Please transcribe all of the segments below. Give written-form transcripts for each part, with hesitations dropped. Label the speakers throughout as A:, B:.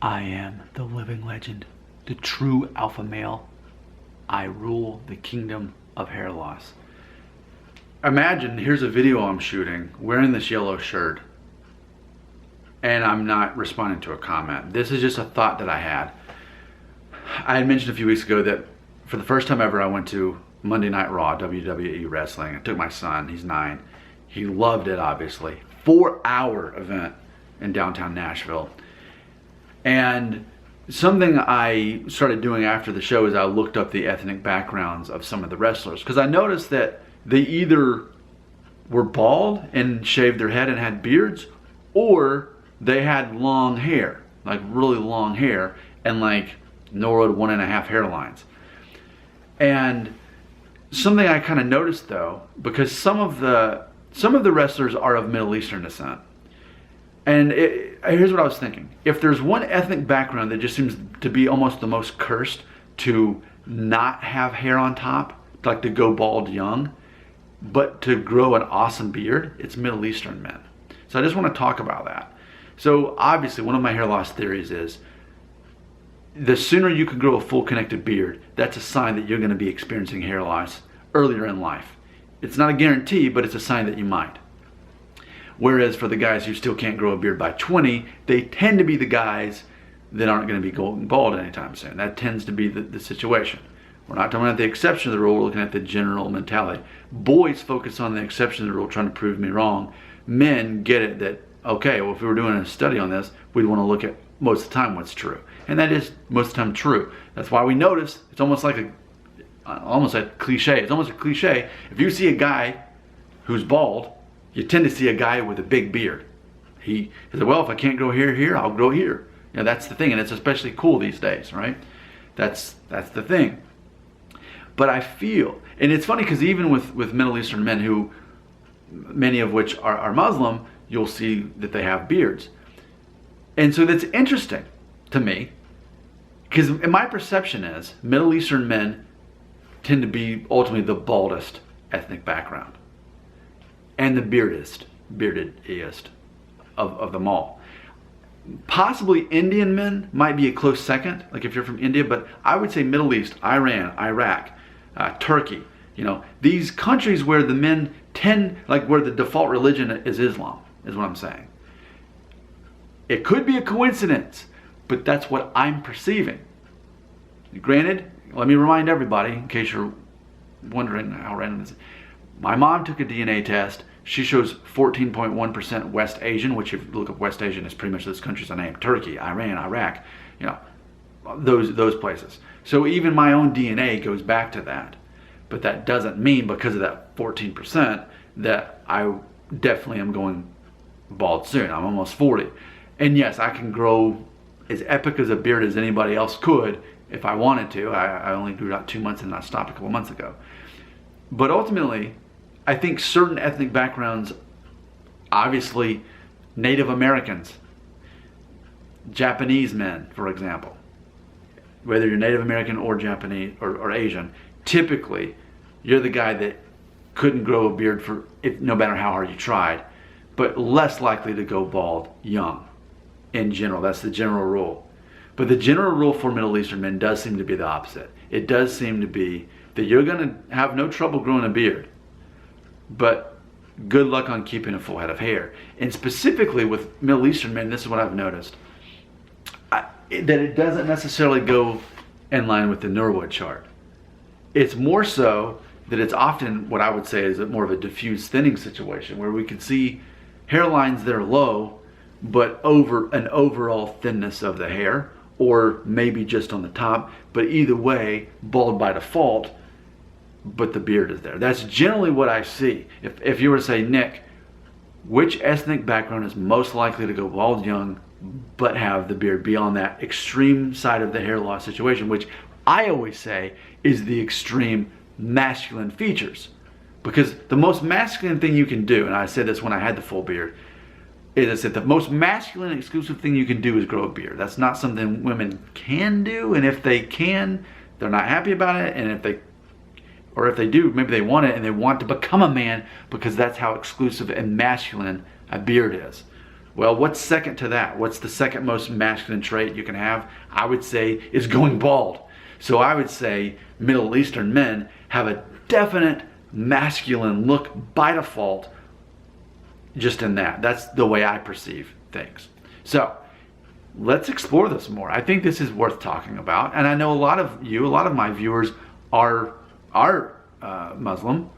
A: I am the living legend, the true alpha male. I rule the kingdom of hair loss. Imagine, here's a video I'm shooting wearing this yellow shirt and I'm not responding to a comment. This is just a thought that I had. I had mentioned a few weeks ago that for the first time ever I went to Monday Night Raw, WWE Wrestling. I took my son, he's 9. He loved it, obviously. 4-hour event in downtown Nashville. And something I started doing after the show is I looked up the ethnic backgrounds of some of the wrestlers, because I noticed that they either were bald and shaved their head and had beards, or they had long hair, like really long hair, and like Norwood 1.5 hairlines. And something I kind of noticed though, because some of the wrestlers are of Middle Eastern descent. And here's what I was thinking. If there's one ethnic background that just seems to be almost the most cursed to not have hair on top, like to go bald young, but to grow an awesome beard, it's Middle Eastern men. So I just want to talk about that. So obviously one of my hair loss theories is the sooner you can grow a full connected beard, that's a sign that you're going to be experiencing hair loss earlier in life. It's not a guarantee, but it's a sign that you might. Whereas for the guys who still can't grow a beard by 20, they tend to be the guys that aren't going to be going bald anytime soon. That tends to be the situation. We're not talking about the exception of the rule, we're looking at the general mentality. Boys focus on the exception of the rule, trying to prove me wrong. Men get it that, okay, well, if we were doing a study on this, we'd want to look at most of the time what's true. And that is most of the time true. That's why we notice, it's almost like a cliche. It's almost a cliche. If you see a guy who's bald, you tend to see a guy with a big beard. He said, well, if I can't grow hair here, I'll grow here. You know, that's the thing, and it's especially cool these days, right? That's the thing. But I feel, and it's funny because even with Middle Eastern men, who many of which are Muslim, you'll see that they have beards. And so that's interesting to me, because my perception is Middle Eastern men tend to be ultimately the baldest ethnic background and the beardedest of them all. Possibly Indian men might be a close second, like if you're from India, but I would say Middle East, Iran, Iraq, Turkey, you know, these countries where the men tend, like where the default religion is Islam, is what I'm saying. It could be a coincidence, but that's what I'm perceiving. Granted, let me remind everybody, in case you're wondering how random this is, my mom took a DNA test. She shows 14.1% West Asian, which if you look up West Asian, is pretty much those countries I named: Turkey, Iran, Iraq, you know, those places. So even my own DNA goes back to that. But that doesn't mean because of that 14% that I definitely am going bald soon. I'm almost 40. And yes, I can grow as epic as a beard as anybody else could if I wanted to. I only grew out 2 months and I stopped a couple months ago. But ultimately, I think certain ethnic backgrounds, obviously Native Americans, Japanese men, for example, whether you're Native American or Japanese or Asian, typically you're the guy that couldn't grow a beard no matter how hard you tried, but less likely to go bald young in general. That's the general rule. But the general rule for Middle Eastern men does seem to be the opposite. It does seem to be that you're going to have no trouble growing a beard, but good luck on keeping a full head of hair. And specifically with Middle Eastern men, this is what I've noticed, that it doesn't necessarily go in line with the Norwood chart. It's more so that it's often what I would say is more of a diffuse thinning situation, where we can see hairlines that are low, but over an overall thinness of the hair, or maybe just on the top, but either way, bald by default, but the beard is there. That's generally what I see. If you were to say, Nick, which ethnic background is most likely to go bald young but have the beard, be on that extreme side of the hair loss situation, which I always say is the extreme masculine features. Because the most masculine thing you can do, and I said this when I had the full beard, is that the most masculine and exclusive thing you can do is grow a beard. That's not something women can do, and if they can, they're not happy about it, and if they do, maybe they want it and they want to become a man because that's how exclusive and masculine a beard is. Well, what's second to that? What's the second most masculine trait you can have? I would say is going bald. So I would say Middle Eastern men have a definite masculine look by default just in that. That's the way I perceive things. So let's explore this more. I think this is worth talking about. And I know a lot of my viewers are Muslim.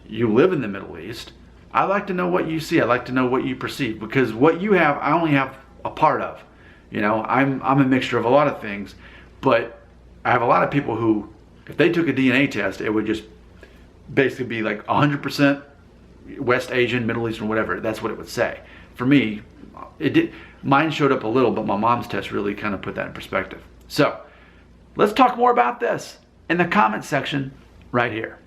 A: You live in the Middle East. I like to know what you see. I like to know what you perceive, because what you have, I only have a part of. You know, I'm a mixture of a lot of things, but I have a lot of people who, if they took a DNA test, it would just basically be like 100% West Asian, Middle Eastern, whatever. That's what it would say. For me, mine showed up a little, but my mom's test really kind of put that in perspective. So let's talk more about this in the comment section right here.